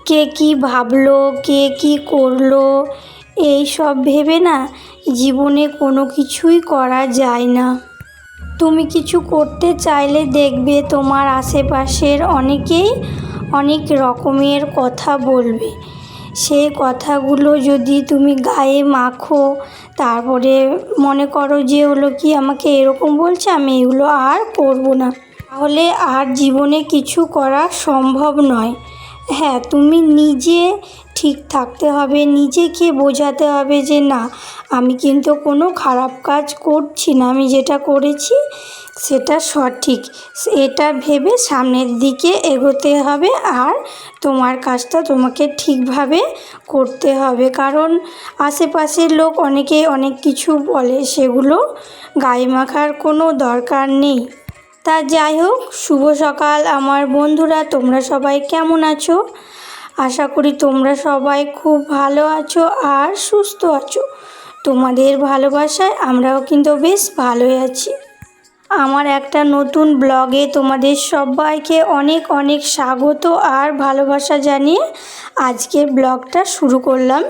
কে কী ভাবলো, কে কী করলো, এই সব ভেবে না জীবনে কোনো কিছুই করা যায় না। তুমি কিছু করতে চাইলে দেখবে তোমার আশেপাশের অনেকেই অনেক রকমের কথা বলবে। সেই কথাগুলো যদি তুমি গায়ে মাখো, তারপরে মনে করো যে হলো কি আমাকে এরকম বলছে, আমি এগুলো আর করব না, তাহলে আর জীবনে কিছু করা সম্ভব নয়। হ্যাঁ, তুমি নিজে ঠিক থাকতে হবে, নিজেকে বোঝাতে হবে যে না, আমি কিন্তু কোনো খারাপ কাজ করছি না, আমি যেটা করেছি সেটা সঠিক, এটা ভেবে সামনের দিকে এগোতে হবে। আর তোমার কাজটা তোমাকে ঠিকভাবে করতে হবে, কারণ আশেপাশের লোক অনেকে অনেক কিছু বলে, সেগুলো গায়ে মাখার কোনো দরকার নেই। তা যাই হোক, শুভ সকাল আমার বন্ধুরা, তোমরা সবাই কেমন আছো? আশা করি তোমরা সবাই খুব ভালো আছো আর সুস্থ আছো। তোমাদের ভালোবাসায় আমরাও কিন্তু বেশ ভালোই আছি। আমার একটা নতুন ব্লগে তোমাদের সবাইকে অনেক অনেক স্বাগত আর ভালোবাসা জানিয়ে আজকের ব্লগটা শুরু করলাম।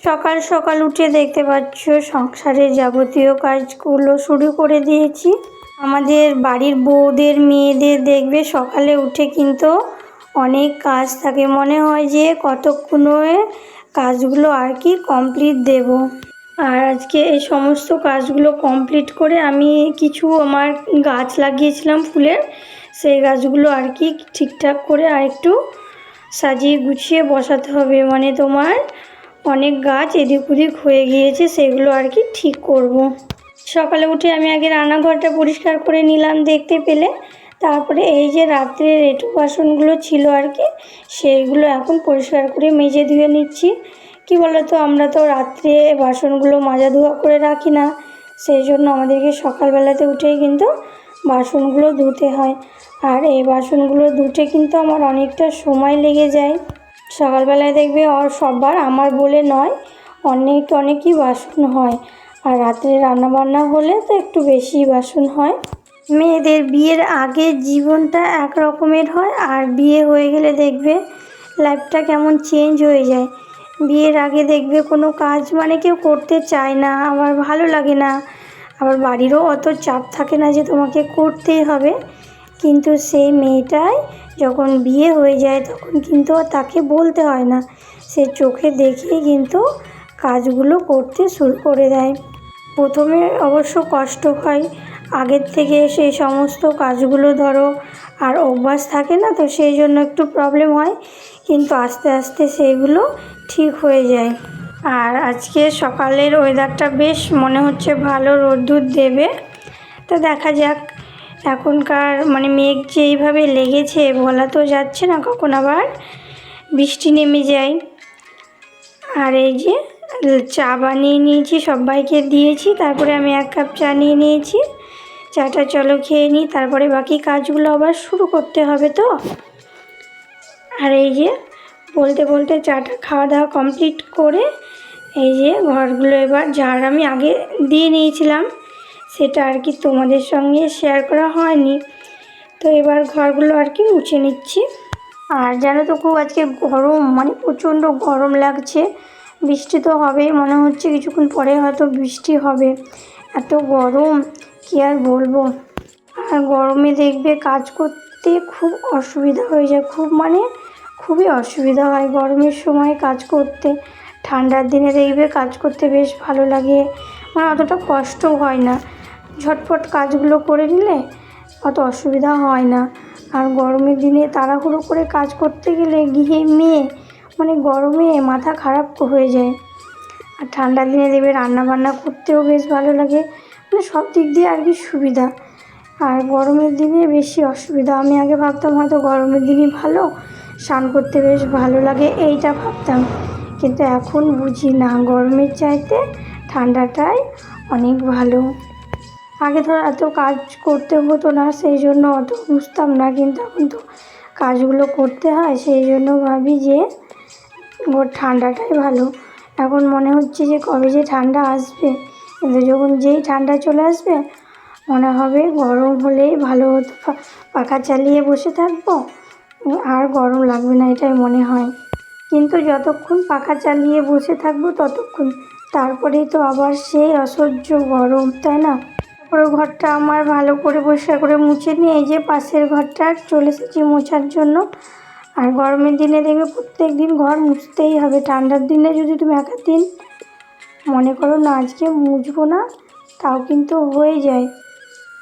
সকাল সকাল উঠে দেখতে পাচ্ছ সংসারের যাবতীয় কাজগুলো শুরু করে দিয়েছি। আমাদের বাড়ির বউদের মেয়েদের দেখবে সকালে উঠে কিন্তু অনেক কাজ থাকে, মনে হয় যে কতক্ষণে কাজগুলো আর কি কমপ্লিট দেব। আর আজকে এই সমস্ত কাজগুলো কমপ্লিট করে আমি কিছু আমার গাছ লাগিয়েছিলাম ফুলের, সেই গাছগুলো আর কি ঠিকঠাক করে আর একটু সাজিয়ে গুছিয়ে বসাতে হবে। মানে তোমার অনেক গাছ এদিক ওদিক হয়ে গিয়েছে, সেগুলো আর কি ঠিক করব। সকালে উঠে আমি আগে রান্নাঘরটা পরিষ্কার করে নিলাম দেখতে পেলে, তারপরে এই যে রাত্রের এঁটো বাসনগুলো ছিল আর কি, সেইগুলো এখন পরিষ্কার করে মেজে ধুয়ে নিচ্ছি। কি বলো তো, আমরা তো রাত্রে বাসনগুলো মাজা ধোয়া করে রাখি না, সেই জন্য আমাদেরকে সকালবেলাতে উঠেই কিন্তু বাসনগুলো ধুতে হয়। আর এই বাসনগুলো ধুতে কিন্তু আমার অনেকটা সময় লেগে যায়। সকালবেলায় দেখবে সবার, আমার বলে নয়, অনেকই বাসন হয়। আর রাত্রে রান্নাবান্না হলে তো একটু বেশি বাসন হয়। মেয়েদের বিয়ের আগে জীবনটা এক রকমের হয়, আর বিয়ে হয়ে গেলে দেখবে লাইফটা কেমন চেঞ্জ হয়ে যায়। বিয়ের আগে দেখবে কোনো কাজ মানে কেউ করতে চায় না, আবার ভালো লাগে না, আবার বাড়িরও অত চাপ থাকে না যে তোমাকে করতেই হবে। কিন্তু সেই মেয়েটাই যখন বিয়ে হয়ে যায় তখন কিন্তু তাকে বলতে হয় না, সে চোখে দেখেই কিন্তু কাজগুলো করতে শুরু করে দেয়। প্রথমে অবশ্য কষ্ট হয়, আগের থেকে সেই সমস্ত কাজগুলো ধরো আর অভ্যাস থাকে না, তো সেই জন্য একটু প্রবলেম হয়, কিন্তু আস্তে আস্তে সেইগুলো ঠিক হয়ে যায়। আর আজকে সকালের ওয়েদারটা বেশ মনে হচ্ছে ভালো, রোদ্দুর দেবে, তো দেখা যাক। এখনকার মানে মেঘ যে এইভাবে লেগেছে বলা তো যাচ্ছে না, কখন আবার বৃষ্টি নেমে যায়। আর এই যে চা বানিয়ে নিয়েছি, সবাইকে দিয়েছি, তারপরে আমি 1 কাপ চা নিয়ে নিয়েছি। চাটা চলো খেয়ে নিই, তারপরে বাকি কাজগুলো আবার শুরু করতে হবে তো। আর এই যে বলতে বলতে চাটা খাওয়া দাওয়া কমপ্লিট করে এই যে ঘরগুলো এবার ঝাড় আমি আগে দিয়ে নিয়েছিলাম, সেটা আর কি তোমাদের সঙ্গে শেয়ার করা হয়নি, তো এবার ঘরগুলো আর কি মুছে নিচ্ছি। আর জানো তো খুব আজকে গরম, মানে প্রচণ্ড গরম লাগছে। বৃষ্টি তো হবেই মনে হচ্ছে, কিছুক্ষণ পরে হয়তো বৃষ্টি হবে, এত গরম কি আর বলবো। আর গরমে দেখবে কাজ করতে খুব অসুবিধা হয়ে যায়, খুবই অসুবিধা হয় গরমের সময় কাজ করতে। ঠান্ডার দিনে দেখবে কাজ করতে বেশ ভালো লাগে, মানে অতটা কষ্ট হয় না, ঝটপট কাজগুলো করে নিলে অত অসুবিধা হয় না। আর গরমের দিনে তাড়াহুড়ো করে কাজ করতে গেলে মেয়ে মানে গরমে মাথা খারাপ হয়ে যায়। আর ঠান্ডার দিনে দেখবে রান্নাবান্না করতেও বেশ ভালো লাগে, মানে সব দিক দিয়ে আর কি সুবিধা। আর গরমের দিনে বেশি অসুবিধা, আমি আগে ভাবতাম হয়তো গরমের দিনই ভালো, স্নান করতে বেশ ভালো লাগে এইটা ভাবতাম, কিন্তু এখন বুঝি না, গরমের চাইতে ঠান্ডাটাই অনেক ভালো। আগে ধর এত কাজ করতে হতো না, সেই জন্য অত বুঝতাম না, কিন্তু এখন তো কাজগুলো করতে হয়, সেই জন্য ভাবি যে ঠান্ডাটাই ভালো। এখন মনে হচ্ছে যে কবে যে ঠান্ডা আসবে, কিন্তু যখন যেই ঠান্ডা চলে আসবে মনে হবে গরম হলেই ভালো হতো, পাখা চালিয়ে বসে থাকবো আর গরম লাগবে না, এটাই মনে হয়। কিন্তু যতক্ষণ পাখা চালিয়ে বসে থাকবো ততক্ষণ, তারপরেই তো আবার সেই অসহ্য গরম, তাই না? তারপরে ঘরটা আমার ভালো করে পরিষ্কার করে মুছে নিয়ে এই যে পাশের ঘরটা চলে এসেছি মোছার জন্য। আর গরমের দিনে দেখবে প্রত্যেক দিন ঘর মুছতেই হবে। ঠান্ডার দিনে যদি তুমি এক দিন মনে করো না আজকে মুছবো না, তাও কিন্তু হয়ে যায়,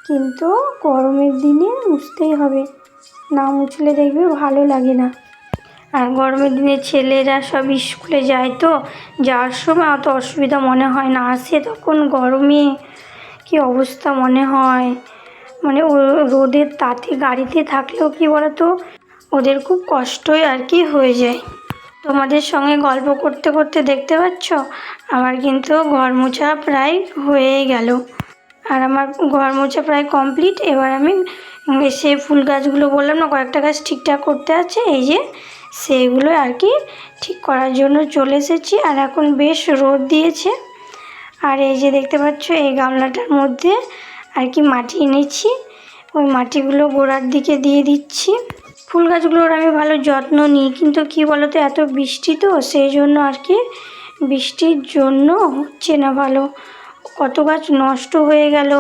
কিন্তু গরমের দিনে মুছতেই হবে, না মুছলে দেখবে ভালো লাগে না। আর গরমের দিনে ছেলেরা সব স্কুলে যায়, তো যাওয়ার সময় অত অসুবিধা মনে হয় না, আসে তখন গরমে কি অবস্থা মনে হয়, মানে ও রোদের তাতে গাড়িতে থাকলেও কি বলতো ওদের খুব কষ্টই আর কি হয়ে যায়। তোমাদের সঙ্গে গল্প করতে করতে দেখতে পাচ্ছ আমার কিন্তু ঘর মোছা প্রায় হয়ে গেল। আর আমার ঘর মোছা প্রায় কমপ্লিট। এবার আমি সে ফুল গাছগুলো বললাম না কয়েকটা গাছ ঠিকঠাক করতে আছে, এই যে সেইগুলো আর কি ঠিক করার জন্য চলে এসেছি। আর এখন বেশ রোদ দিয়েছে। আর এই যে দেখতে পাচ্ছ এই গামলাটার মধ্যে আর কি মাটি এনেছি, ওই মাটিগুলো গোড়ার দিকে দিয়ে দিচ্ছি। ফুল গাছগুলোর আমি ভালো যত্ন নিই, কিন্তু কি বলতো এত বৃষ্টি তো সেই জন্য আর কি বৃষ্টির জন্য হচ্ছে না ভালো, কত গাছ নষ্ট হয়ে গেল।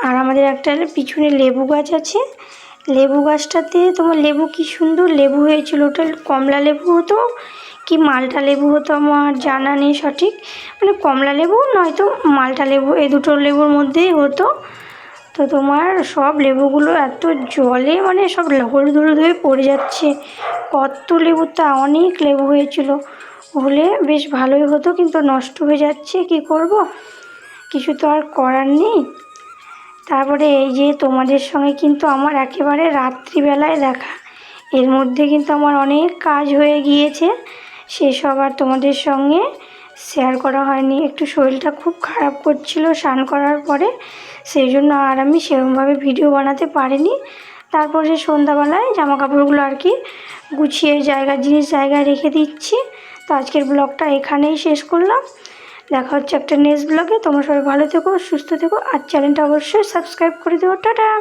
আর আমাদের একটা পিছনে লেবু গাছ আছে, লেবু গাছটাতে তোমার লেবু কি সুন্দর লেবু হয়েছিল, ওটা কমলা লেবু হতো কি মালটা লেবু হতো আমার জানা নেই সঠিক, মানে কমলা লেবু নয়তো মালটা লেবু এই দুটো লেবুর মধ্যেই হতো। তো তোমার সব লেবুগুলো এত জলে মানে সব হলুদ হলুদ হয়ে পড়ে যাচ্ছে, কত লেবু, তা অনেক লেবু হয়েছিল, হলে বেশ ভালোই হতো, কিন্তু নষ্ট হয়ে যাচ্ছে, কি করব, কিছু তো আর করার নেই। তারপরে এই যে তোমাদের সঙ্গে কিন্তু আমার একেবারে রাত্রিবেলায় দেখা, এর মধ্যে কিন্তু আমার অনেক কাজ হয়ে গিয়েছে, সেসব আর তোমাদের সঙ্গে শেয়ার করা হয়নি। একটু শরীরটা খুব খারাপ করছিল স্নান করার পরে, সেই জন্য আর আমি সেরকমভাবে ভিডিও বানাতে পারিনি। তারপর সে সন্ধ্যাবেলায় জামা কাপড়গুলো আর কি গুছিয়ে জিনিস জায়গায় রেখে দিচ্ছি। তো আজকের ব্লগটা এখানেই শেষ করলাম, দেখা হচ্ছে একটা নেক্সট ব্লগে। তোমরা সবাই ভালো থেকো, সুস্থ থেকো, আর চ্যানেলটা অবশ্যই সাবস্ক্রাইব করে দেবো। টাটা।